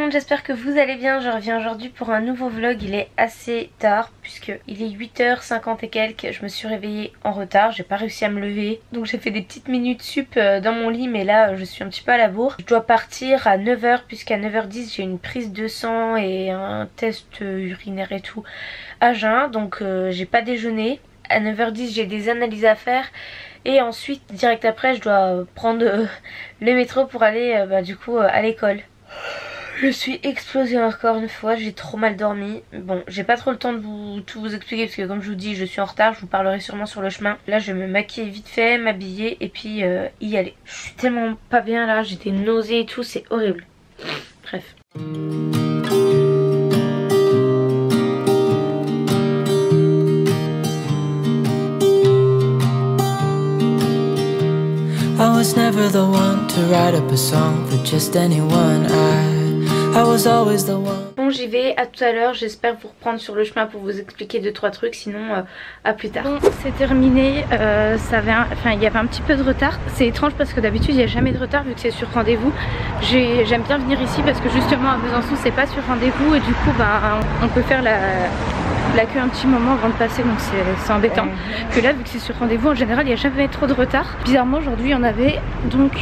monde, j'espère que vous allez bien. Je reviens aujourd'hui pour un nouveau vlog. Il est assez tard puisque il est 8h50 et quelques. Je me suis réveillée en retard, j'ai pas réussi à me lever. Donc j'ai fait des petites minutes sup dans mon lit, mais là je suis un petit peu à la bourre. Je dois partir à 9h puisqu'à 9h10 j'ai une prise de sang et un test urinaire et tout à jeun. Donc j'ai pas déjeuné. À 9h10 j'ai des analyses à faire. Et ensuite, direct après, je dois prendre le métro pour aller du coup à l'école. Je suis explosée encore une fois, j'ai trop mal dormi. Bon, j'ai pas trop le temps de tout vous expliquer parce que comme je vous dis, je suis en retard, je vous parlerai sûrement sur le chemin. Là, je vais me maquiller vite fait, m'habiller et puis y aller. Je suis tellement pas bien là, j'ai des nausées et tout, c'est horrible. Bref. I was never the one to write up a song for just anyone. I was always the one. Bon, j'y vais, à tout à l'heure. J'espère vous reprendre sur le chemin pour vous expliquer 2-3 trucs, sinon à plus tard. Bon, c'est terminé, il y avait un petit peu de retard. C'est étrange parce que d'habitude il n'y a jamais de retard vu que c'est sur rendez-vous. J'aime bien venir ici parce que justement à Besançon c'est pas sur rendez-vous et du coup on peut faire la queue un petit moment avant de passer, donc c'est embêtant. Que là vu que c'est sur rendez-vous en général il n'y a jamais trop de retard. Bizarrement aujourd'hui il y en avait, donc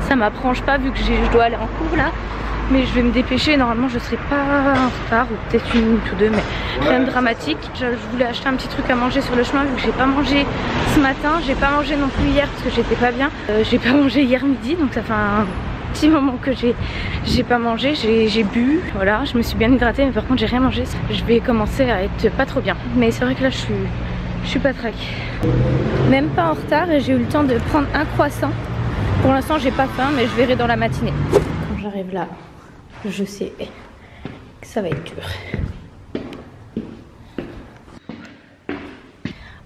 ça m'arrange pas vu que je dois aller en cours là. Mais je vais me dépêcher, normalement je serai pas en retard, ou peut-être une minute ou deux, mais rien de dramatique. Je voulais acheter un petit truc à manger sur le chemin vu que j'ai pas mangé ce matin, j'ai pas mangé non plus hier parce que j'étais pas bien. J'ai pas mangé hier midi, donc ça fait un petit moment que j'ai pas mangé, j'ai bu, voilà, je me suis bien hydratée, mais par contre j'ai rien mangé. Je vais commencer à être pas trop bien, mais c'est vrai que là je suis pas trac. Même pas en retard et j'ai eu le temps de prendre un croissant. Pour l'instant j'ai pas faim, mais je verrai dans la matinée. Quand j'arrive là, je sais que ça va être dur.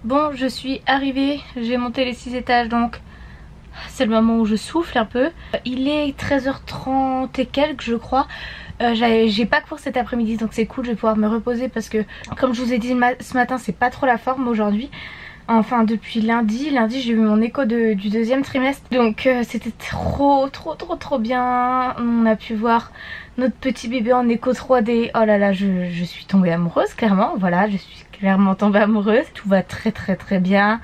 Bon, je suis arrivée, j'ai monté les 6 étages, donc c'est le moment où je souffle un peu. Il est 13h30 et quelques je crois. J'ai pas cours cet après-midi, donc c'est cool, je vais pouvoir me reposer parce que comme je vous ai dit ce matin, c'est pas trop la forme aujourd'hui. Enfin depuis lundi j'ai eu mon écho du deuxième trimestre, donc c'était trop bien. On a pu voir notre petit bébé en écho 3D. Oh là là, je suis tombée amoureuse clairement, voilà, je suis clairement tombée amoureuse. Tout va très bien.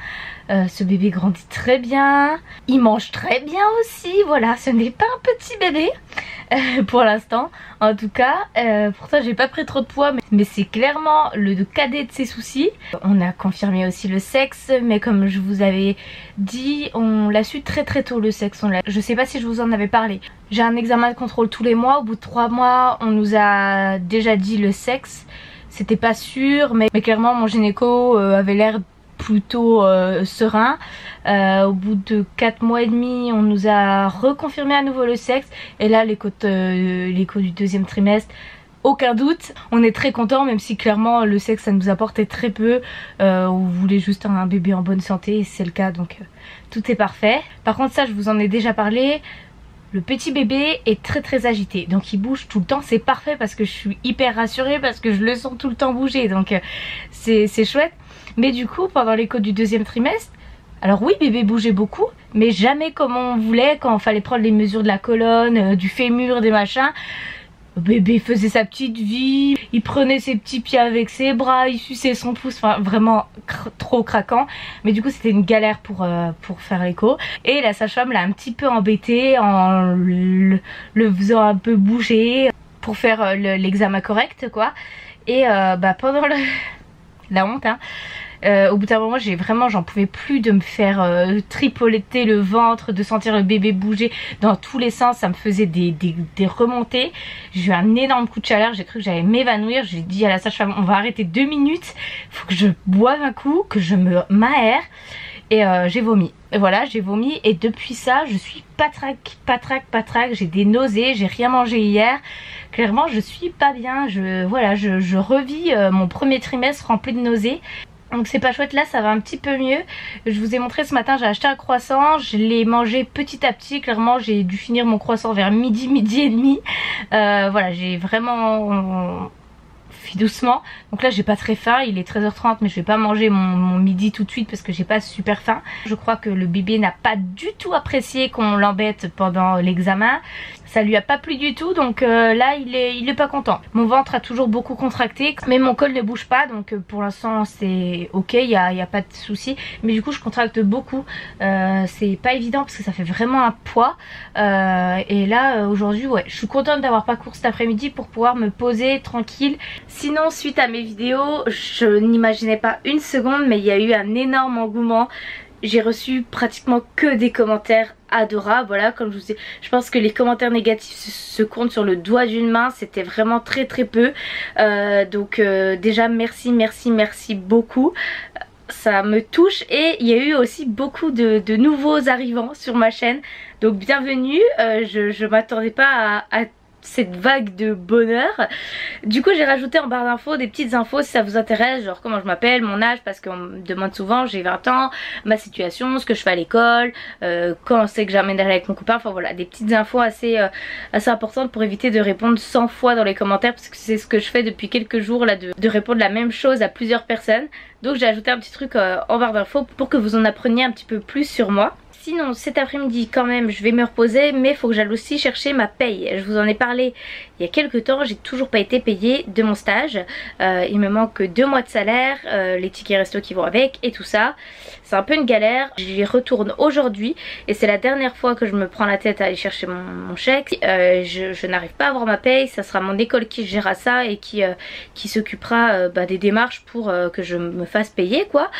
Ce bébé grandit très bien, il mange très bien aussi, voilà, ce n'est pas un petit bébé pour l'instant en tout cas. Pour ça j'ai pas pris trop de poids, mais c'est clairement le cadet de ses soucis. On a confirmé aussi le sexe, mais comme je vous avais dit, on l'a su très tôt le sexe. Je sais pas si je vous en avais parlé. J'ai un examen de contrôle tous les mois, au bout de 3 mois on nous a déjà dit le sexe. C'était pas sûr, mais clairement mon gynéco avait l'air plutôt serein. Au bout de 4 mois et demi on nous a reconfirmé à nouveau le sexe, et là l'écho du deuxième trimestre, aucun doute, on est très content, même si clairement le sexe ça nous apportait très peu. On voulait juste un bébé en bonne santé et c'est le cas, donc tout est parfait. Par contre ça je vous en ai déjà parlé, le petit bébé est très agité, donc il bouge tout le temps. C'est parfait parce que je suis hyper rassurée, parce que je le sens tout le temps bouger, donc c'est chouette. Mais du coup pendant l'écho du deuxième trimestre, alors oui bébé bougeait beaucoup, mais jamais comme on voulait, quand il fallait prendre les mesures de la colonne, du fémur, des machins. Bébé faisait sa petite vie, il prenait ses petits pieds avec ses bras, il suçait son pouce, enfin vraiment trop craquant. Mais du coup c'était une galère pour faire l'écho. Et la sage-femme l'a un petit peu embêté en le faisant un peu bouger pour faire l'examen correct quoi. Et pendant la honte hein, au bout d'un moment j'en pouvais plus de me faire tripoter le ventre, de sentir le bébé bouger dans tous les sens. Ça me faisait des remontées. J'ai eu un énorme coup de chaleur, j'ai cru que j'allais m'évanouir. J'ai dit à la sage-femme on va arrêter 2 minutes, faut que je boive un coup, que je me m'aère. Et j'ai vomi. Et voilà, j'ai vomi et depuis ça je suis patraque, j'ai des nausées, j'ai rien mangé hier. Clairement je suis pas bien, je revis mon premier trimestre rempli de nausées. Donc c'est pas chouette, là ça va un petit peu mieux. Je vous ai montré ce matin, j'ai acheté un croissant, je l'ai mangé petit à petit. Clairement j'ai dû finir mon croissant vers midi et demi. Voilà, j'ai vraiment fait doucement. Donc là j'ai pas très faim, il est 13h30, mais je vais pas manger mon midi tout de suite parce que j'ai pas super faim. Je crois que le bébé n'a pas du tout apprécié qu'on l'embête pendant l'examen. ça lui a pas plu du tout, donc là il est pas content. Mon ventre a toujours beaucoup contracté, mais mon col ne bouge pas, donc pour l'instant c'est ok, y a pas de souci. Mais du coup je contracte beaucoup, c'est pas évident parce que ça fait vraiment un poids. Et là aujourd'hui ouais, je suis contente d'avoir pas cours cet après-midi pour pouvoir me poser tranquille. Sinon suite à mes vidéos, je n'imaginais pas une seconde, mais il y a eu un énorme engouement. J'ai reçu pratiquement que des commentaires adorables. Voilà, comme je vous ai, je pense que les commentaires négatifs se comptent sur le doigt d'une main. C'était vraiment très peu. Donc déjà merci beaucoup. Ça me touche, et il y a eu aussi beaucoup de nouveaux arrivants sur ma chaîne. Donc bienvenue, je m'attendais pas à cette vague de bonheur. Du coup j'ai rajouté en barre d'infos des petites infos si ça vous intéresse, genre comment je m'appelle, mon âge, parce qu'on me demande souvent, j'ai 20 ans, ma situation, ce que je fais à l'école, quand c'est que j'emmènerai avec mon copain, enfin voilà, des petites infos assez importantes pour éviter de répondre 100 fois dans les commentaires, parce que c'est ce que je fais depuis quelques jours là, de répondre la même chose à plusieurs personnes. Donc j'ai ajouté un petit truc en barre d'infos pour que vous en appreniez un petit peu plus sur moi. Sinon cet après-midi quand même je vais me reposer, mais il faut que j'aille aussi chercher ma paye. Je vous en ai parlé il y a quelques temps, j'ai toujours pas été payée de mon stage. Il me manque 2 mois de salaire, les tickets resto qui vont avec et tout ça. C'est un peu une galère, j'y retourne aujourd'hui et c'est la dernière fois que je me prends la tête à aller chercher mon chèque. Je n'arrive pas à avoir ma paye, ça sera mon école qui gérera ça et qui s'occupera des démarches pour que je me fasse payer quoi.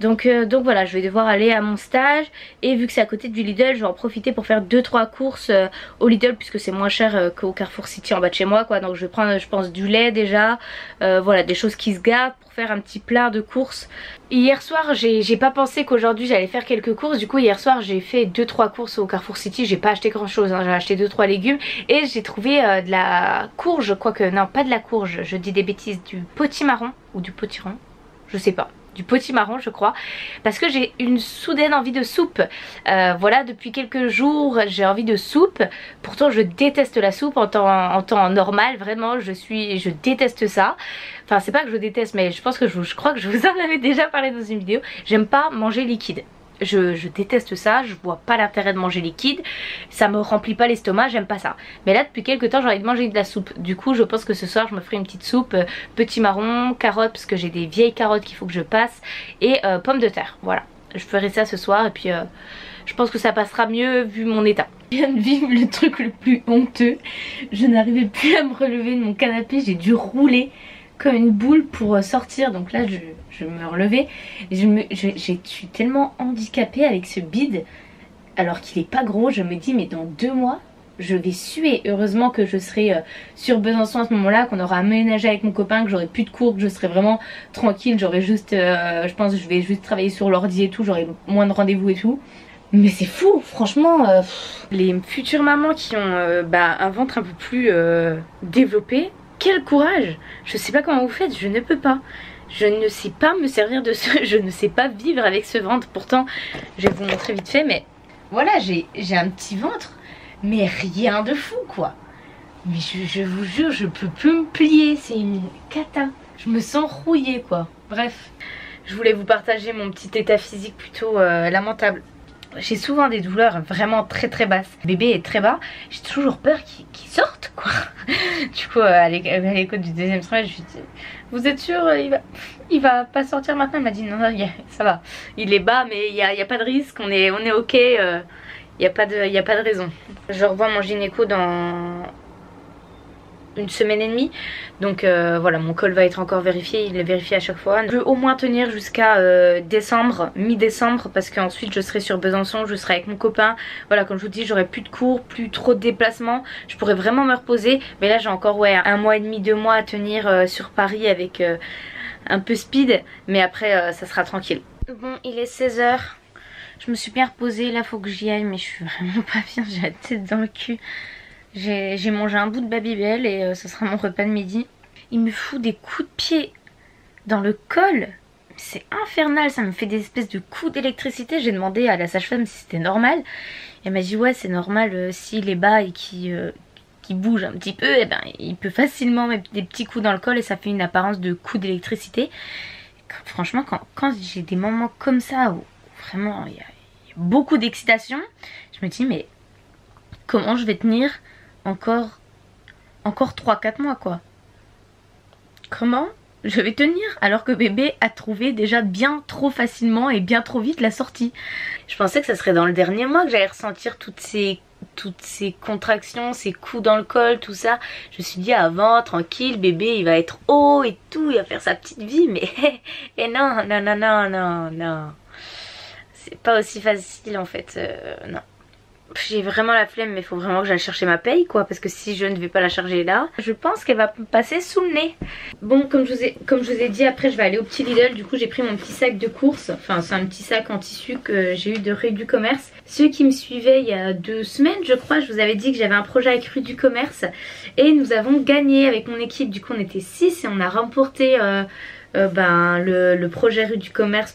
Donc voilà, je vais devoir aller à mon stage, et vu que c'est à côté du Lidl, je vais en profiter pour faire 2-3 courses au Lidl puisque c'est moins cher qu'au Carrefour City en bas de chez moi quoi. Donc je vais prendre je pense du lait déjà, voilà, des choses qui se gardent pour faire un petit plat de courses. Hier soir j'ai pas pensé qu'aujourd'hui j'allais faire quelques courses, du coup hier soir j'ai fait 2-3 courses au Carrefour City. J'ai pas acheté grand chose hein. J'ai acheté 2-3 légumes et j'ai trouvé de la courge, quoique non pas de la courge, je dis des bêtises, du potimarron ou du potiron, je sais pas, du potimarron je crois, parce que j'ai une soudaine envie de soupe. Voilà, depuis quelques jours j'ai envie de soupe. Pourtant je déteste la soupe en temps normal, vraiment je déteste ça. Enfin c'est pas que je déteste, mais je pense que je crois que je vous en avais déjà parlé dans une vidéo. J'aime pas manger liquide. Je déteste ça, je vois pas l'intérêt de manger liquide, ça me remplit pas l'estomac, j'aime pas ça. Mais là depuis quelques temps j'ai envie de manger de la soupe. Du coup je pense que ce soir je me ferai une petite soupe, petit marron, carottes parce que j'ai des vieilles carottes qu'il faut que je passe, et pommes de terre. Voilà, je ferai ça ce soir et puis je pense que ça passera mieux vu mon état. Je viens de vivre le truc le plus honteux, je n'arrivais plus à me relever de mon canapé, j'ai dû rouler comme une boule pour sortir. Donc là je me relevais, je suis tellement handicapée avec ce bide alors qu'il est pas gros. Je me dis mais dans 2 mois je vais suer. Heureusement que je serai sur Besançon à ce moment là, qu'on aura aménagé avec mon copain, que j'aurai plus de cours, que je serai vraiment tranquille. J'aurai juste je pense que je vais juste travailler sur l'ordi et tout, j'aurai moins de rendez-vous et tout. Mais c'est fou franchement. Les futures mamans qui ont un ventre un peu plus développé, quel courage! Je sais pas comment vous faites, je ne peux pas. Je ne sais pas me servir de ce... Je ne sais pas vivre avec ce ventre. Pourtant, je vais vous montrer vite fait, mais... Voilà, j'ai un petit ventre, mais rien de fou, quoi. Mais je vous jure, je peux plus me plier, c'est une cata. Je me sens rouillée, quoi. Bref, je voulais vous partager mon petit état physique plutôt lamentable. J'ai souvent des douleurs vraiment très basses. Le bébé est très bas, j'ai toujours peur qu'il sorte quoi. Du coup à l'écoute du 2e trimestre, je lui dis vous êtes sûr il va pas sortir maintenant? Elle m'a dit non, ça va, il est bas mais il y a pas de risque, on est ok, il y a pas de raison. Je revois mon gynéco dans 1 semaine et demie, donc voilà, mon col va être encore vérifié, il le vérifie à chaque fois. Je veux au moins tenir jusqu'à décembre, mi-décembre, parce qu'ensuite je serai sur Besançon, je serai avec mon copain. Voilà, comme je vous dis, j'aurai plus de cours, plus trop de déplacements, je pourrais vraiment me reposer. Mais là j'ai encore 1 mois et demi, 2 mois à tenir sur Paris avec un peu speed, mais après ça sera tranquille. Bon, il est 16 h, je me suis bien reposée, là faut que j'y aille, mais je suis vraiment pas bien, j'ai la tête dans le cul. J'ai mangé un bout de Babybel et ce sera mon repas de midi. Il me fout des coups de pied dans le col. C'est infernal, ça me fait des espèces de coups d'électricité. J'ai demandé à la sage-femme si c'était normal. Elle m'a dit ouais c'est normal, s'il est bas et qui bouge un petit peu, eh ben, il peut facilement mettre des petits coups dans le col et ça fait une apparence de coup d'électricité. Franchement quand j'ai des moments comme ça où vraiment il y a beaucoup d'excitation, je me dis mais comment je vais tenir encore 3-4 mois quoi. Comment je vais tenir alors que bébé a trouvé déjà bien trop facilement et bien trop vite la sortie. Je pensais que ça serait dans le dernier mois que j'allais ressentir toutes ces contractions, ces coups dans le col, tout ça. Je me suis dit avant, tranquille, bébé il va être haut et tout, il va faire sa petite vie, mais et non, c'est pas aussi facile en fait, non. J'ai vraiment la flemme, mais il faut vraiment que j'aille chercher ma paye quoi, parce que si je ne vais pas la charger là, je pense qu'elle va passer sous le nez. Bon, comme je vous ai dit, après je vais aller au petit Lidl. Du coup j'ai pris mon petit sac de course, enfin c'est un petit sac en tissu que j'ai eu de Rue du Commerce. Ceux qui me suivaient il y a 2 semaines je crois, je vous avais dit que j'avais un projet avec Rue du Commerce et nous avons gagné avec mon équipe. Du coup on était 6 et on a remporté le projet Rue du Commerce.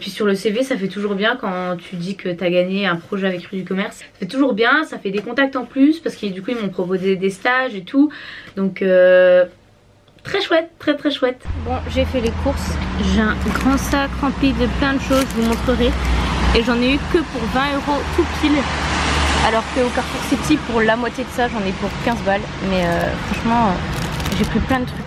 Puis sur le CV ça fait toujours bien quand tu dis que tu as gagné un projet avec Rue du Commerce. Ça fait toujours bien, ça fait des contacts en plus parce que du coup ils m'ont proposé des stages et tout. Donc très chouette, très chouette. Bon, j'ai fait les courses, j'ai un grand sac rempli de plein de choses, je vous montrerai. Et j'en ai eu que pour 20 € tout pile. Alors qu'au Carrefour City pour la moitié de ça j'en ai pour 15 balles. Mais franchement j'ai pris plein de trucs.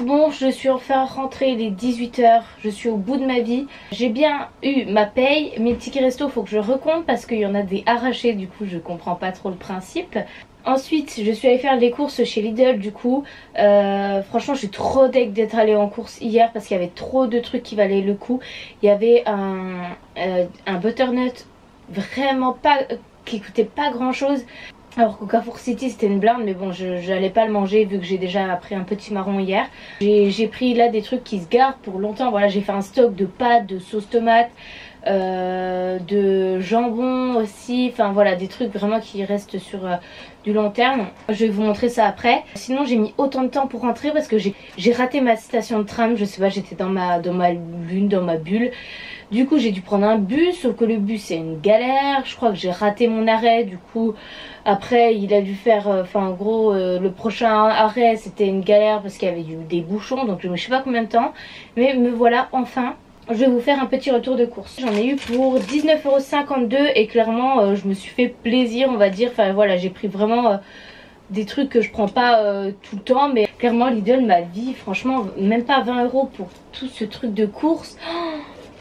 Bon, je suis enfin rentrée, il est 18 h, je suis au bout de ma vie. J'ai bien eu ma paye, mes tickets resto faut que je recompte parce qu'il y en a des arrachés, du coup je comprends pas trop le principe. Ensuite je suis allée faire les courses chez Lidl du coup. Franchement je suis trop deg d'être allée en course hier parce qu'il y avait trop de trucs qui valaient le coup. Il y avait un butternut vraiment pas, qui coûtait pas grand chose. Alors qu'au Carrefour City c'était une blinde, mais bon j'allais pas le manger vu que j'ai déjà pris un petit marron hier. J'ai pris là des trucs qui se gardent pour longtemps. Voilà, j'ai fait un stock de pâtes, de sauce tomate, de jambon aussi. Enfin voilà, des trucs vraiment qui restent sur du long terme. Je vais vous montrer ça après. Sinon j'ai mis autant de temps pour rentrer parce que j'ai raté ma station de tram. Je sais pas, j'étais dans ma lune, dans ma bulle. Du coup j'ai dû prendre un bus, sauf que le bus c'est une galère. Je crois que j'ai raté mon arrêt. Du coup après il a dû faire, en gros le prochain arrêt c'était une galère parce qu'il y avait des bouchons. Donc je sais pas combien de temps. Mais me voilà enfin. Je vais vous faire un petit retour de course. J'en ai eu pour 19,52 € et clairement je me suis fait plaisir on va dire. Enfin voilà, j'ai pris vraiment des trucs que je prends pas tout le temps. Mais clairement Lidl ma vie, franchement même pas 20 € pour tout ce truc de course.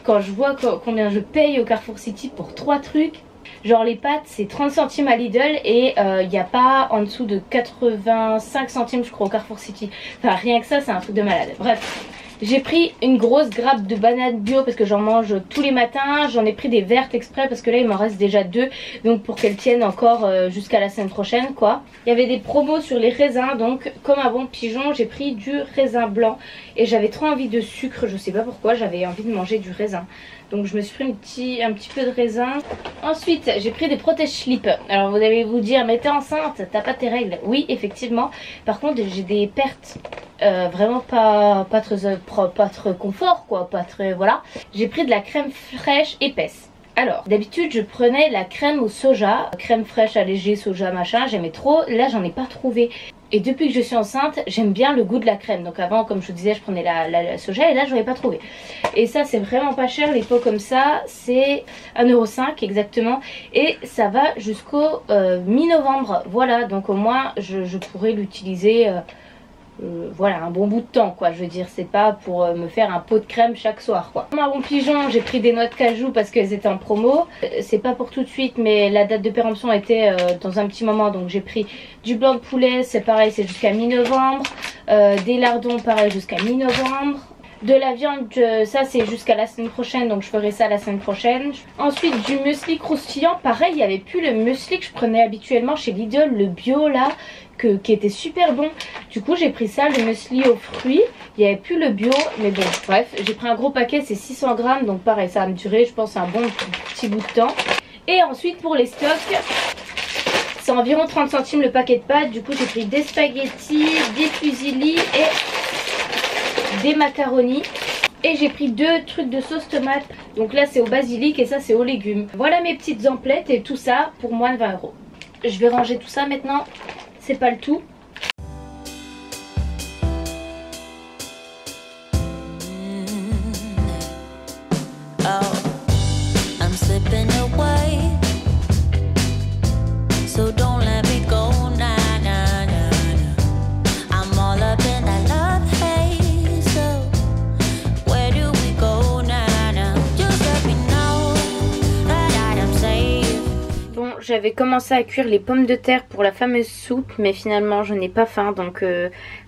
Quand je vois combien je paye au Carrefour City pour 3 trucs. Genre les pâtes c'est 30 centimes à Lidl et il n'y a pas en dessous de 85 centimes je crois au Carrefour City. Enfin rien que ça c'est un truc de malade. Bref. J'ai pris une grosse grappe de bananes bio parce que j'en mange tous les matins. J'en ai pris des vertes exprès parce que là il m'en reste déjà 2. Donc pour qu'elles tiennent encore jusqu'à la semaine prochaine quoi. Il y avait des promos sur les raisins. Donc comme un bon pigeon j'ai pris du raisin blanc. Et j'avais trop envie de sucre. Je sais pas pourquoi, j'avais envie de manger du raisin. Donc je me suis pris un petit peu de raisin. Ensuite j'ai pris des protège-slips. Alors vous allez vous dire mais t'es enceinte, t'as pas tes règles. Oui effectivement. Par contre j'ai des pertes. Vraiment pas très confort quoi, pas très voilà. J'ai pris de la crème fraîche épaisse. Alors d'habitude je prenais la crème au soja, crème fraîche allégée soja machin, j'aimais trop. Là j'en ai pas trouvé. Et depuis que je suis enceinte j'aime bien le goût de la crème. Donc avant comme je vous disais je prenais la soja et là j'en ai pas trouvé. Et ça c'est vraiment pas cher, les pots comme ça c'est 1,05 € exactement. Et ça va jusqu'au mi-novembre. Voilà, donc au moins je pourrais l'utiliser voilà un bon bout de temps quoi. Je veux dire c'est pas pour me faire un pot de crème chaque soir quoi. Comme un bon pigeon j'ai pris des noix de cajou parce qu'elles étaient en promo. C'est pas pour tout de suite mais la date de péremption était dans un petit moment. Donc j'ai pris du blanc de poulet, c'est pareil c'est jusqu'à mi-novembre. Des lardons pareil jusqu'à mi-novembre. De la viande, ça c'est jusqu'à la semaine prochaine, donc je ferai ça la semaine prochaine. Ensuite du muesli croustillant, pareil il n'y avait plus le muesli que je prenais habituellement chez Lidl, le bio là, qui était super bon. Du coup j'ai pris ça, le muesli aux fruits, il n'y avait plus le bio, mais bon bref, j'ai pris un gros paquet, c'est 600 grammes, donc pareil ça va me durer je pense un bon petit bout de temps. Et ensuite pour les stocks, c'est environ 30 centimes le paquet de pâtes, du coup j'ai pris des spaghettis, des fusilli et des macaronis. Et j'ai pris 2 trucs de sauce tomate. Donc là c'est au basilic et ça c'est aux légumes. Voilà mes petites emplettes et tout ça pour moins de 20 €. Je vais ranger tout ça maintenant. C'est pas le tout. So don't let me go now. j'avais commencé à cuire les pommes de terre pour la fameuse soupe, mais finalement je n'ai pas faim, donc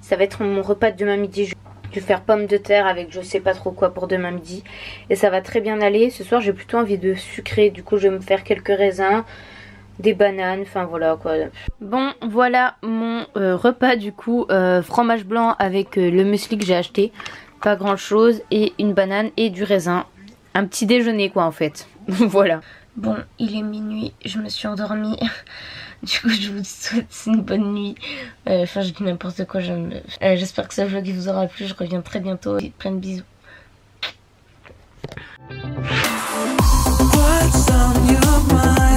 ça va être mon repas de demain midi. Je vais faire pommes de terre avec je sais pas trop quoi pour demain midi, et ça va très bien aller. Ce soir j'ai plutôt envie de sucrer, du coup je vais me faire quelques raisins, des bananes, enfin voilà quoi. Bon, voilà mon repas du coup, fromage blanc avec le muesli que j'ai acheté, pas grand chose, et une banane et du raisin. Un petit déjeuner quoi en fait. Voilà. Bon, il est minuit, je me suis endormie. Du coup, je vous souhaite une bonne nuit. Enfin, je dis n'importe quoi. J'espère que ce vlog vous aura plu. Je reviens très bientôt. Plein de bisous. What's on your mind?